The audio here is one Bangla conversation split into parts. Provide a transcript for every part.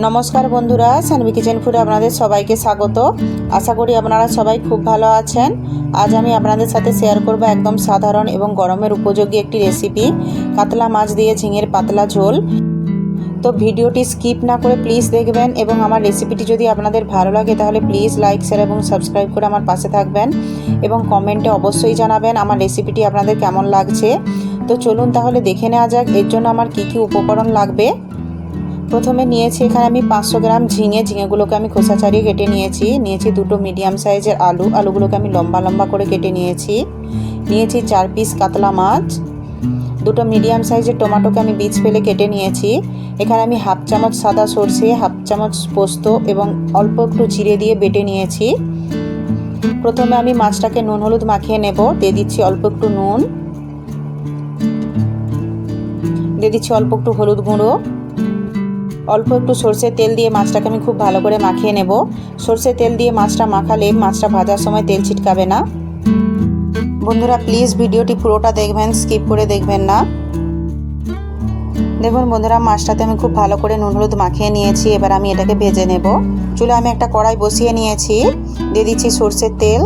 নমস্কার বন্ধুরা, সানভি কিচেন ফুডে আপনাদের সবাইকে স্বাগত। আশা করি আপনারা সবাই খুব ভালো আছেন। আজ আমি আপনাদের সাথে শেয়ার করব একদম সাধারণ এবং গরমের উপযোগী একটি রেসিপি, কাতলা মাছ দিয়ে ঝিঙের পাতলা ঝোল। তো ভিডিওটি স্কিপ না করে প্লিজ দেখবেন এবং আমার রেসিপিটি যদি আপনাদের ভালো লাগে তাহলে প্লিজ লাইক, শেয়ার এবং সাবস্ক্রাইব করে আমার পাশে থাকবেন এবং কমেন্টে অবশ্যই জানাবেন আমার রেসিপিটি আপনাদের কেমন লাগছে। তো চলুন তাহলে দেখে নেওয়া যাক এর জন্য আমার কি কি উপকরণ লাগবে। প্রথমে নিয়েছি এখানে আমি 500 গ্রাম ঝিঙেগুলোকে আমি খোসা ছাড়িয়ে কেটে নিয়েছি দুটো মিডিয়াম সাইজের আলুগুলোকে আমি লম্বা লম্বা করে কেটে নিয়েছি 4 পিস কাতলা মাছ, দুটো মিডিয়াম সাইজের টমেটোকে আমি বীজ ফেলে কেটে নিয়েছি। এখানে আমি হাফ চামচ সাদা সরষে, হাফ চামচ পোস্ত এবং অল্প একটু জিরে দিয়ে বেটে নিয়েছি। প্রথমে আমি মাছটাকে নুন হলুদ মাখিয়ে নেব। দিয়ে দিচ্ছি অল্প একটু নুন, দিয়ে দিচ্ছি অল্প একটু হলুদ গুঁড়ো, অল্প একটু সরষের তেল দিয়ে মাছটাকে আমি খুব ভালো করে মাখিয়ে নেব। সরষের তেল দিয়ে মাছটা মাখালে মাছটা ভাজার সময় তেল ছিটকাবে না। বন্ধুরা প্লিজ ভিডিওটি পুরোটা দেখবেন, স্কিপ করে দেখবেন না। দেখুন বন্ধুরা, মাছটাতে আমি খুব ভালো করে নুন হলুদ মাখিয়ে নিয়েছি। এবার আমি এটাকে ভেজে নেব। চুলে আমি একটা কড়াই বসিয়ে নিয়েছি, দিয়ে দিচ্ছি সরষের তেল।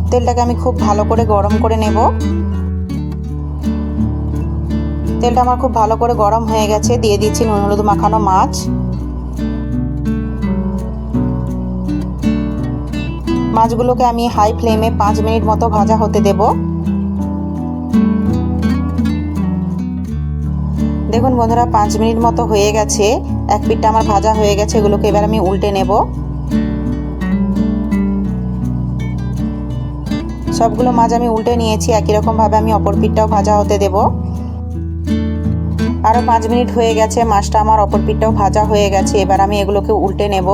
তেলটাকে আমি খুব ভালো করে গরম করে নেব। তেলটা আমার খুব ভালো করে গরম হয়ে গেছে। দিয়ে দিচ্ছি নুন হলুদ মাখানো মাছ। মাছগুলোকে আমি হাই ফ্লেমে 5 মিনিট মতো ভাজা হতে দেব। দেখুন বন্ধুরা, 5 মিনিট মতো হয়ে গেছে। এক পিঠটা আমার ভাজা হয়ে গেছে। এগুলোকে এবার আমি উল্টে নেব। সবগুলো মাছ আমি উল্টে নিয়েছি। একই রকম ভাবে আমি অপর পিঠটাও ভাজা হতে দেব। আরও 5 মিনিট হয়ে গেছে। মাছটা আমার অপর পিঠটাও ভাজা হয়ে গেছে। এবার আমি এগুলোকে উল্টে নেব।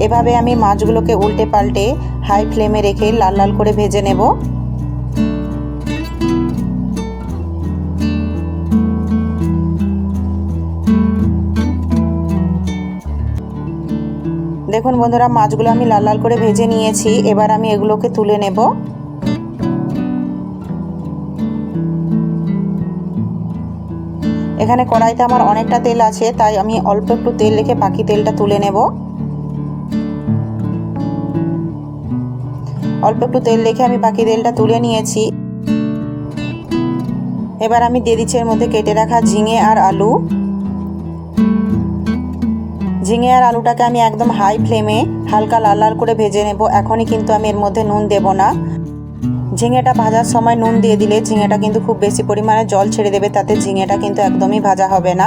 এভাবে আমি মাছগুলোকে উল্টে পাল্টে হাই ফ্লেমে রেখে লাল লাল করে ভেজে নেব। দেখুন বন্ধুরা, মাছগুলো আমি লাল লাল করে ভেজে নিয়েছি। এবার আমি এগুলোকে তুলে নেব। এখানে কড়াইতে আমার অনেকটা তেল আছে, তাই আমি অল্প একটু তেল রেখে বাকি তেলটা তুলে নেব। অল্প একটু তেল রেখে আমি বাকি তেলটা তুলে নিয়েছি। এবার আমি দিয়ে দিচ্ছি এর মধ্যে কেটে রাখা ঝিঙে আর আলু। ঝিঙে আর আলুটাকে আমি একদম হাই ফ্লেমে হালকা লাল লাল করে ভেজে নেব। এখনই কিন্তু আমি এর মধ্যে নুন দেব না। ঝিঙেটা ভাজার সময় নুন দিয়ে দিলে ঝিঙেটা কিন্তু খুব বেশি পরিমাণে জল ছেড়ে দেবে, তাতে ঝিঙেটা কিন্তু একদমই ভাজা হবে না।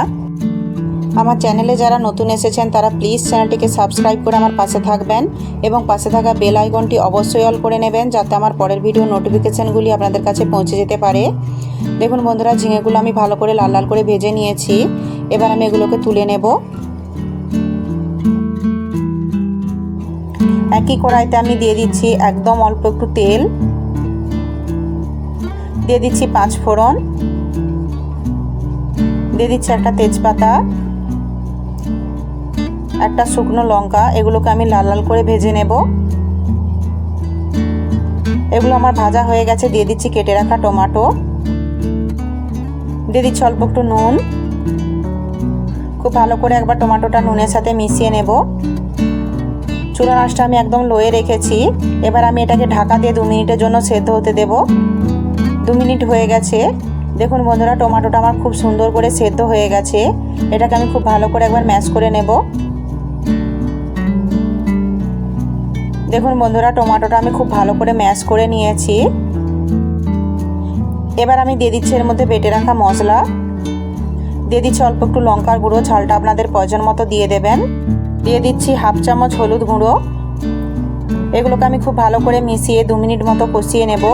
আমার চ্যানেলে যারা নতুন এসেছেন তারা প্লিজ চ্যানেলটিকে সাবস্ক্রাইব করে আমার পাশে থাকবেন এবং পাশে থাকা বেল আইকনটি অবশ্যই অল করে নেবেন, যাতে আমার পরের ভিডিও নোটিফিকেশানগুলি আপনাদের কাছে পৌঁছে যেতে পারে। দেখুন বন্ধুরা, ঝিঙেগুলো আমি ভালো করে লাল লাল করে ভেজে নিয়েছি। এবার আমি এগুলোকে তুলে নেব। একই কড়াইতে আমি দিয়ে দিচ্ছি একদম অল্প একটু তেল, দিয়ে দিচ্ছি 5 ফোড়ন, দিয়ে দিচ্ছি একটা তেজপাতা, একটা শুকনো লঙ্কা। এগুলোকে আমি লাল লাল করে ভেজে নেব। এগুলো আমার ভাজা হয়ে গেছে। দিয়ে দিচ্ছি কেটে রাখা টমেটো, দিয়ে দিচ্ছি অল্প একটু নুন। খুব ভালো করে একবার টমেটোটা নুনের সাথে মিশিয়ে নেব। চুলার আঁচটা আমি একদম লোয়ে রেখেছি। এবার আমি এটাকে ঢাকা দিয়ে 2 মিনিটের জন্য সেদ্ধ হতে দেব। 2 মিনিট হয়ে গেছে। দেখুন বন্ধুরা, টমেটোটা আমার খুব সুন্দর করে সেদ্ধ হয়ে গেছে। এটাকে আমি খুব ভালো করে একবার ম্যাশ করে নেব। দেখুন বন্ধুরা, টমেটোটা আমি খুব ভালো করে ম্যাশ করে নিয়েছি। এবার আমি দিয়ে দিচ্ছি এর মধ্যে বেটে রাখা মশলা। দিয়ে দিচ্ছি অল্প একটু লঙ্কার গুঁড়ো, ঝালটা আপনাদের প্রয়োজন মতো দিয়ে দেবেন। দিয়ে দিচ্ছি হাফ চামচ হলুদ গুঁড়ো। এগুলোকে আমি খুব ভালো করে মিশিয়ে 2 মিনিট মতো কষিয়ে নেব।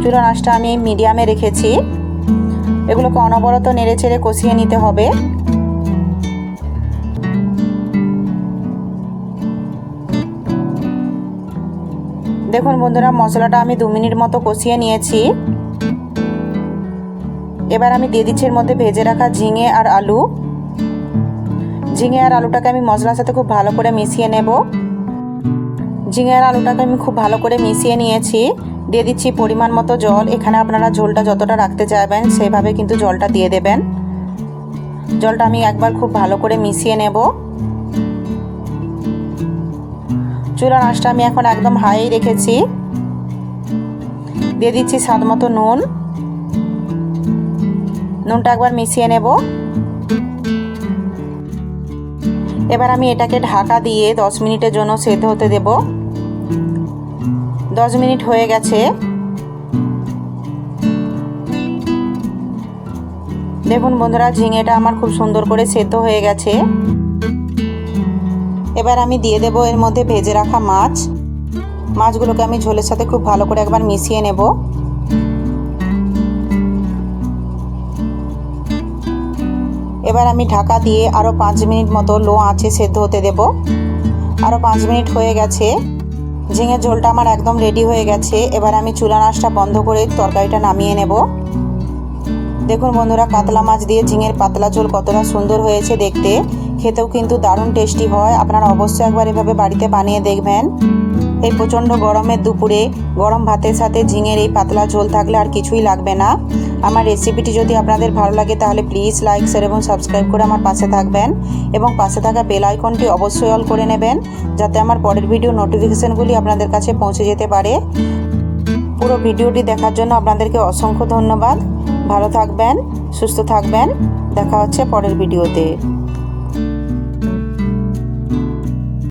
চুলার আঁচটা আমি মিডিয়ামে রেখেছি। এগুলোকে অনবরত নেড়ে চেড়ে কষিয়ে নিতে হবে। দেখুন বন্ধুরা, মশলাটা আমি 2 মিনিট মতো কষিয়ে নিয়েছি। এবার আমি দিয়ে দিচ্ছি এর মধ্যে ভেজে রাখা ঝিঙে আর আলু। ঝিঙে আর আলুটাকে আমি মশলার সাথে খুব ভালো করে মিশিয়ে নেব। ঝিঙে আর আলুটাকে আমি খুব ভালো করে মিশিয়ে নিয়েছি। দিয়ে দিচ্ছি পরিমাণ মতো জল। এখানে আপনারা ঝোলটা যতটা রাখতে চাইবেন সেভাবে কিন্তু জলটা দিয়ে দেবেন। জলটা আমি একবার খুব ভালো করে মিশিয়ে নেব। চুলার আঁচটা আমি এখন একদম হাইই রেখেছি। দিয়ে দিচ্ছি স্বাদ মতো নুন। নুনটা একবার মিশিয়ে নেব। এবার আমি এটাকে ঢাকা দিয়ে 10 মিনিটের জন্য সেদ্ধ হতে দেব। 10 মিনিট হয়ে গেছে। দেখুন বন্ধুরা, ঝিঙেটা আমার খুব সুন্দর করে সেদ্ধ হয়ে গেছে। এবার আমি দিয়ে দেব এর মধ্যে ভেজে রাখা মাছ। মাছগুলোকে আমি ঝোলের সাথে খুব ভালো করে একবার মিশিয়ে নেব। এবার আমি ঢাকা দিয়ে আরও 5 মিনিট মতো লো আঁচে সেদ্ধ হতে দেব। আরও 5 মিনিট হয়ে গেছে। ঝিঙের ঝোলটা আমার একদম রেডি হয়ে গেছে। এবার আমি চুলার আঁচটা বন্ধ করে তরকারিটা নামিয়ে নেব। দেখুন বন্ধুরা, কাতলা মাছ দিয়ে ঝিঙের পাতলা ঝোল কতটা সুন্দর হয়েছে দেখতে। খেতেও কিন্তু দারুণ টেস্টি হয়। আপনারা অবশ্যই একবার এভাবে বাড়িতে বানিয়ে দেখবেন। এই প্রচণ্ড গরমের দুপুরে গরম ভাতের সাথে ঝিঙের এই পাতলা ঝোল থাকলে আর কিছুই লাগবে না। আমার রেসিপিটি যদি আপনাদের ভালো লাগে তাহলে প্লিজ লাইক, শেয়ার এবং সাবস্ক্রাইব করে আমার পাশে থাকবেন এবং পাশে থাকা বেল আইকনটি অবশ্যই অল করে নেবেন, যাতে আমার পরের ভিডিও নোটিফিকেশনগুলি আপনাদের কাছে পৌঁছে যেতে পারে। পুরো ভিডিওটি দেখার জন্য আপনাদেরকে অসংখ্য ধন্যবাদ। ভালো থাকবেন, সুস্থ থাকবেন। দেখা হচ্ছে পরের ভিডিওতে।